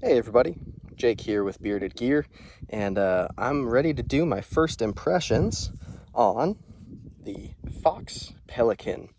Hey everybody, Jake here with Bearded Gear, and I'm ready to do my first impressions on the Fox Pelican.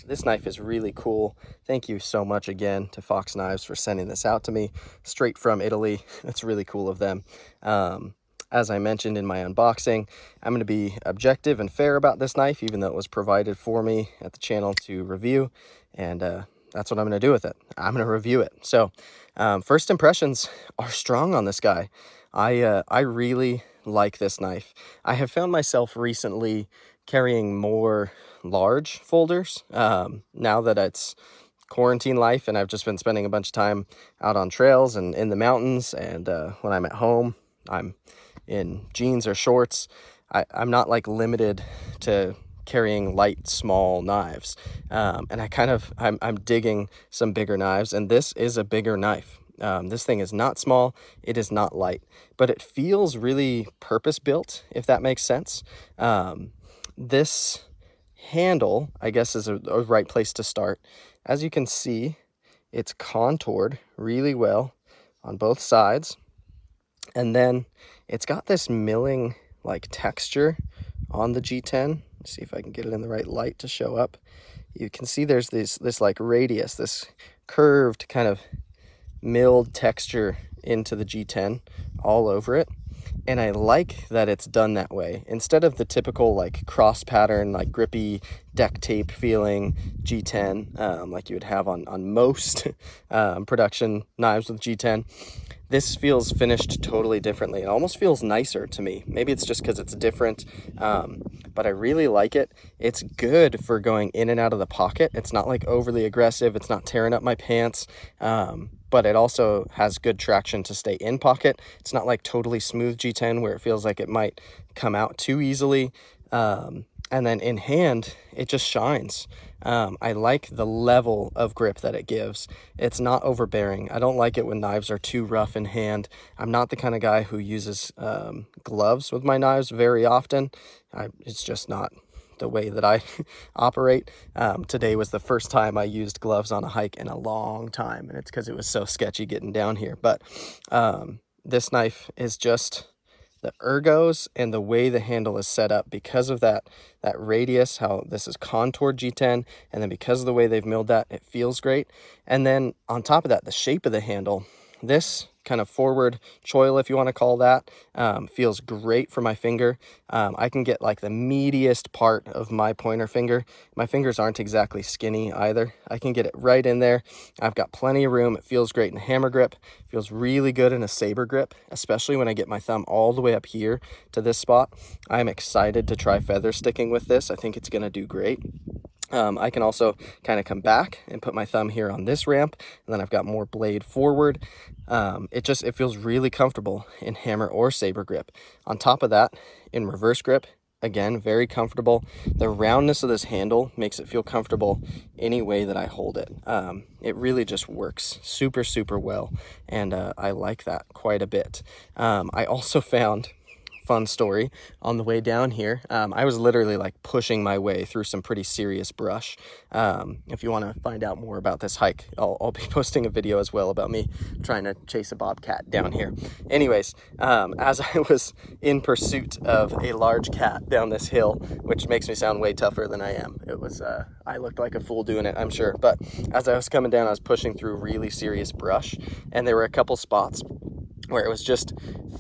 This knife is really cool. Thank you so much again to Fox Knives for sending this out to me straight from Italy. It's really cool of them. As I mentioned in my unboxing, I'm going to be objective and fair about this knife, even though it was provided for me at the channel to review, and that's what I'm going to do with it. I'm going to review it. So first impressions are strong on this guy. I really like this knife. I have found myself recently carrying more large folders now that it's quarantine life, and I've just been spending a bunch of time out on trails and in the mountains, and when I'm at home I'm in jeans or shorts. I'm not like limited to carrying light small knives, and I'm digging some bigger knives, and this is a bigger knife. This thing is not small, it is not light, but it feels really purpose built, if that makes sense. This handle, I guess, is a right place to start. As you can see, it's contoured really well on both sides, and then it's got this milling like texture on the G10. Let's see if I can get it in the right light to show up. You can see there's this like radius, this curved kind of milled texture into the G10 all over it, and I like that it's done that way instead of the typical like cross pattern, like grippy deck tape feeling G10 like you would have on most production knives with G10. This feels finished totally differently. It almost feels nicer to me. Maybe it's just because it's different, but I really like it. It's good for going in and out of the pocket. It's not like overly aggressive. It's not tearing up my pants, but it also has good traction to stay in pocket. It's not like totally smooth G10 where it feels like it might come out too easily. And then in hand, it just shines. I like the level of grip that it gives. It's not overbearing. I don't like it when knives are too rough in hand. I'm not the kind of guy who uses gloves with my knives very often. It's just not the way that I operate. Today was the first time I used gloves on a hike in a long time, and it's because it was so sketchy getting down here. But this knife is just the ergos and the way the handle is set up, because of that radius, how this is contoured G10, and then because of the way they've milled that, it feels great. And then on top of that, the shape of the handle, this kind of forward choil, if you want to call that, feels great for my finger. I can get like the meatiest part of my pointer finger. My fingers aren't exactly skinny either. I can get it right in there. I've got plenty of room. It feels great in a hammer grip. It feels really good in a saber grip, especially when I get my thumb all the way up here to this spot. I'm excited to try feather sticking with this. I think it's going to do great. I can also kind of come back and put my thumb here on this ramp, and then I've got more blade forward. It feels really comfortable in hammer or saber grip. On top of that, in reverse grip, again, very comfortable. The roundness of this handle makes it feel comfortable any way that I hold it. It really just works super, super well, and I like that quite a bit. I also found, fun story, on the way down here, I was literally like pushing my way through some pretty serious brush. If you want to find out more about this hike, I'll be posting a video as well about me trying to chase a bobcat down here. Anyways, as I was in pursuit of a large cat down this hill, which makes me sound way tougher than I am, it was I looked like a fool doing it, I'm sure, but as I was coming down, I was pushing through really serious brush, and there were a couple spots where it was just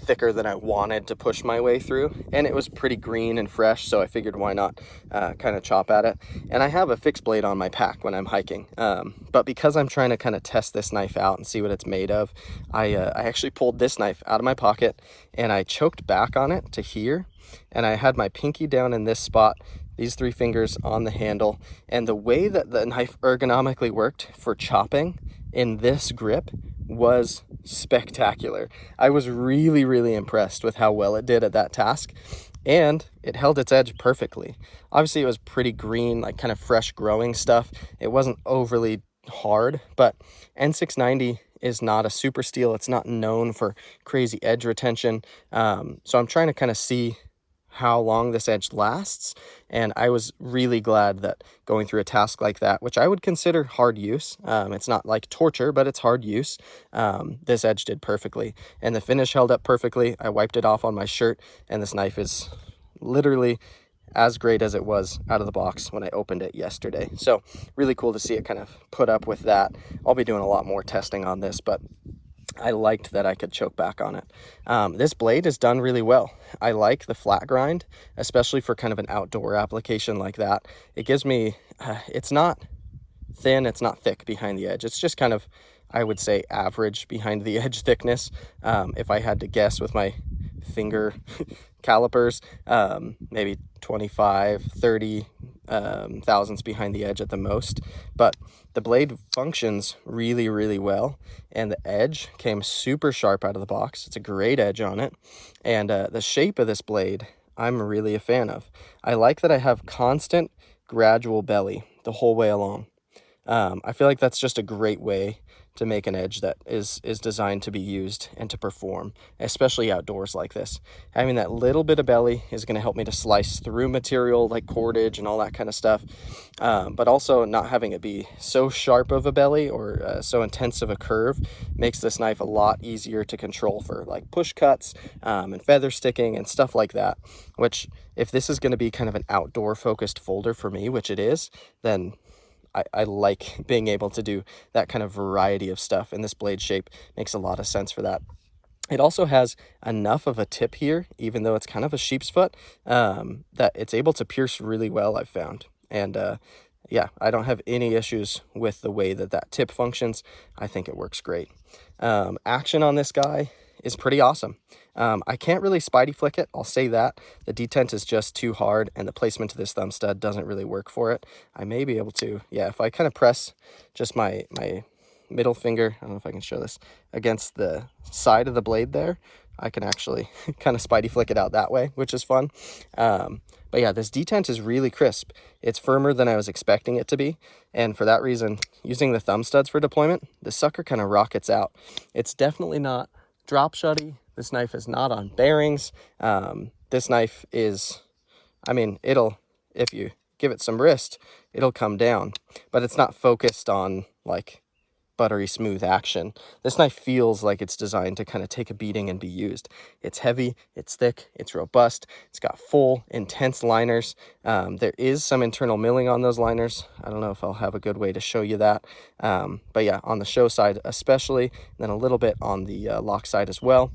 thicker than I wanted to push my way through, and it was pretty green and fresh, so I figured why not kind of chop at it. And I have a fixed blade on my pack when I'm hiking, but because I'm trying to kind of test this knife out and see what it's made of, I actually pulled this knife out of my pocket and I choked back on it to here, and I had my pinky down in this spot, these three fingers on the handle, and the way that the knife ergonomically worked for chopping in this grip was spectacular. I was really, really impressed with how well it did at that task, and it held its edge perfectly. Obviously, it was pretty green, like kind of fresh growing stuff. It wasn't overly hard, but N690 is not a super steel. It's not known for crazy edge retention. So I'm trying to kind of see how long this edge lasts, and I was really glad that going through a task like that, which I would consider hard use, it's not like torture, but it's hard use, this edge did perfectly, and the finish held up perfectly. I wiped it off on my shirt, and this knife is literally as great as it was out of the box when I opened it yesterday. So really cool to see it kind of put up with that. I'll be doing a lot more testing on this, but I liked that I could choke back on it. This blade is done really well. I like the flat grind, especially for kind of an outdoor application like that. It gives me, it's not thin, it's not thick behind the edge. It's just kind of, I would say, average behind the edge thickness. If I had to guess with my finger calipers, maybe 25, 30 thousandths behind the edge at the most. But the blade functions really, really well, and the edge came super sharp out of the box. It's a great edge on it, and the shape of this blade I'm really a fan of. I like that I have constant gradual belly the whole way along. I feel like that's just a great way to make an edge that is designed to be used and to perform, especially outdoors like this. Having that little bit of belly is going to help me to slice through material like cordage and all that kind of stuff, but also not having it be so sharp of a belly or so intense of a curve makes this knife a lot easier to control for like push cuts and feather sticking and stuff like that, which if this is going to be kind of an outdoor focused folder for me, which it is, then I like being able to do that kind of variety of stuff, and this blade shape makes a lot of sense for that. It also has enough of a tip here, even though it's kind of a sheep's foot, that it's able to pierce really well, I've found. And yeah, I don't have any issues with the way that that tip functions. I think it works great. Action on this guy is pretty awesome. I can't really spidey flick it, I'll say that. The detent is just too hard, and the placement of this thumb stud doesn't really work for it. I may be able to, yeah, if I kind of press just my middle finger, I don't know if I can show this, against the side of the blade there, I can actually kind of spidey flick it out that way, which is fun. But yeah, this detent is really crisp. It's firmer than I was expecting it to be, and for that reason, using the thumb studs for deployment, the sucker kind of rockets out. It's definitely not drop shutty. This knife is not on bearings. This knife is, I mean, it'll, if you give it some wrist, it'll come down, but it's not focused on like buttery smooth action. This knife feels like it's designed to kind of take a beating and be used. It's heavy, it's thick, it's robust, it's got full, intense liners. There is some internal milling on those liners. I don't know if I'll have a good way to show you that. But yeah, on the show side especially, and then a little bit on the lock side as well.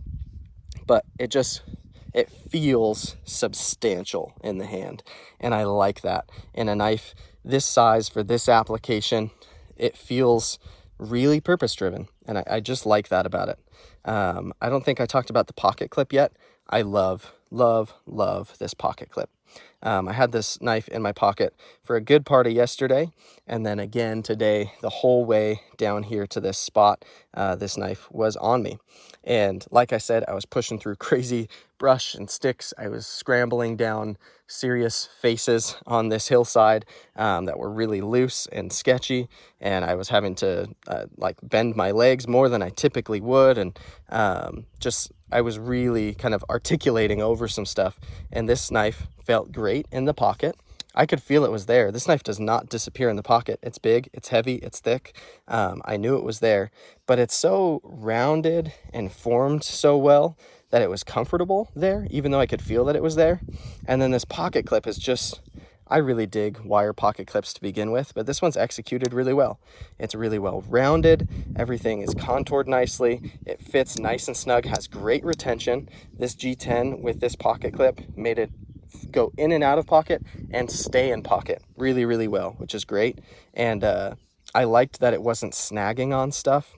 But it feels substantial in the hand, and I like that. In a knife this size for this application, it feels really purpose driven, and I just like that about it. I don't think I talked about the pocket clip yet. I love this pocket clip. I had this knife in my pocket for a good part of yesterday, and then again today, the whole way down here to this spot, this knife was on me. And like I said, I was pushing through crazy brush and sticks. I was scrambling down serious faces on this hillside that were really loose and sketchy, and I was having to like bend my legs more than I typically would, and I was really kind of articulating over some stuff, and this knife felt great in the pocket. I could feel it was there. This knife does not disappear in the pocket. It's big, it's heavy, it's thick. I knew it was there, but it's so rounded and formed so well that it was comfortable there, even though I could feel that it was there. And then this pocket clip is just, I really dig wire pocket clips to begin with, but this one's executed really well. It's really well rounded. Everything is contoured nicely. It fits nice and snug, has great retention. This G10 with this pocket clip made it go in and out of pocket and stay in pocket really, really well, which is great. And I liked that it wasn't snagging on stuff.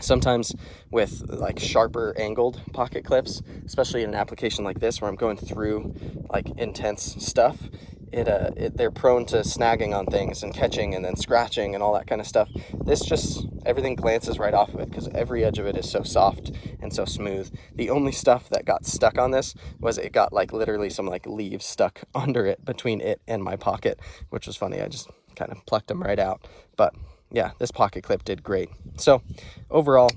Sometimes with like sharper angled pocket clips, especially in an application like this where I'm going through like intense stuff, they're prone to snagging on things and catching and then scratching and all that kind of stuff. This just, everything glances right off of it because every edge of it is so soft and so smooth. The only stuff that got stuck on this was it got like literally some like leaves stuck under it between it and my pocket, which was funny. I just kind of plucked them right out. But yeah, this pocket clip did great. So overall,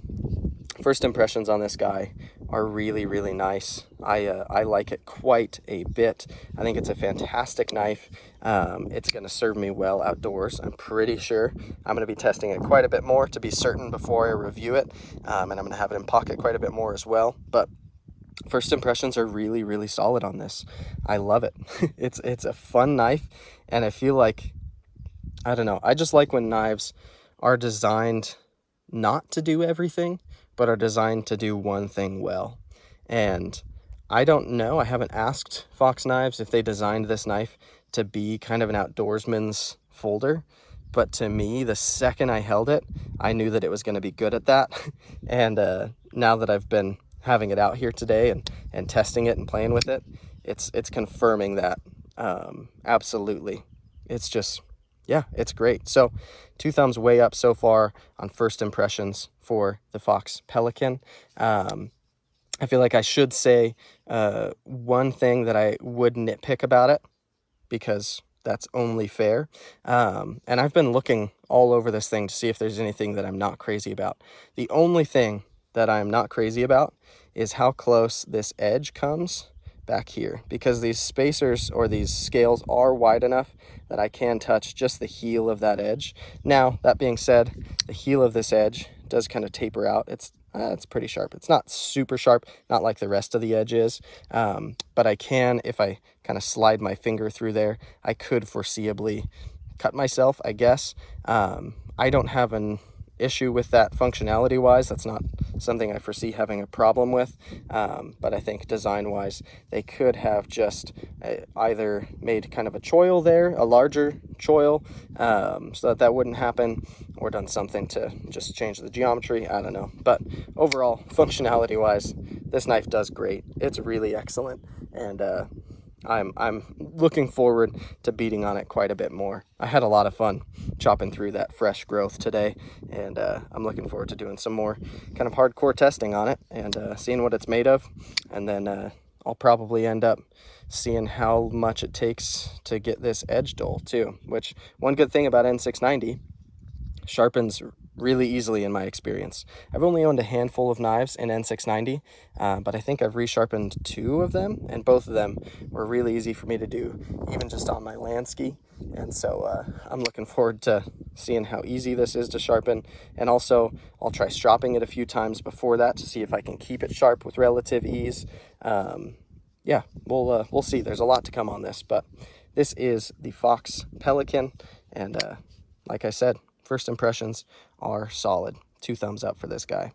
first impressions on this guy are really, really nice. I like it quite a bit. I think it's a fantastic knife. It's going to serve me well outdoors, I'm pretty sure. I'm going to be testing it quite a bit more to be certain before I review it, and I'm going to have it in pocket quite a bit more as well. But first impressions are really, really solid on this. I love it. It's a fun knife, and I feel like, I don't know, I just like when knives are designed not to do everything, but are designed to do one thing well. And I don't know, I haven't asked Fox Knives if they designed this knife to be kind of an outdoorsman's folder, but to me, the second I held it, I knew that it was going to be good at that. And now that I've been having it out here today and testing it and playing with it, it's confirming that. Absolutely. It's just, yeah, it's great. So 2 thumbs way up so far on first impressions for the Fox Pelican. I feel like I should say one thing that I would nitpick about it, because that's only fair. And I've been looking all over this thing to see if there's anything that I'm not crazy about. The only thing that I'm not crazy about is how close this edge comes back here, because these spacers or these scales are wide enough that I can touch just the heel of that edge. Now, that being said, the heel of this edge does kind of taper out. It's pretty sharp. It's not super sharp, not like the rest of the edge is, but I can, if I kind of slide my finger through there, I could foreseeably cut myself, I guess. I don't have an issue with that functionality wise. That's not something I foresee having a problem with, but I think design wise they could have just either made kind of a choil there, a larger choil, so that wouldn't happen, or done something to just change the geometry. I don't know, but overall functionality wise this knife does great. It's really excellent, and I'm looking forward to beating on it quite a bit more. I had a lot of fun chopping through that fresh growth today, and I'm looking forward to doing some more kind of hardcore testing on it and seeing what it's made of. And then I'll probably end up seeing how much it takes to get this edge dull too, which one good thing about N690, sharpens really easily in my experience. I've only owned a handful of knives in N690, but I think I've resharpened 2 of them, and both of them were really easy for me to do, even just on my land ski. And so I'm looking forward to seeing how easy this is to sharpen, and also I'll try stropping it a few times before that to see if I can keep it sharp with relative ease. Yeah, we'll see. There's a lot to come on this, but this is the Fox Pelican, and like I said, first impressions are solid. 2 thumbs up for this guy.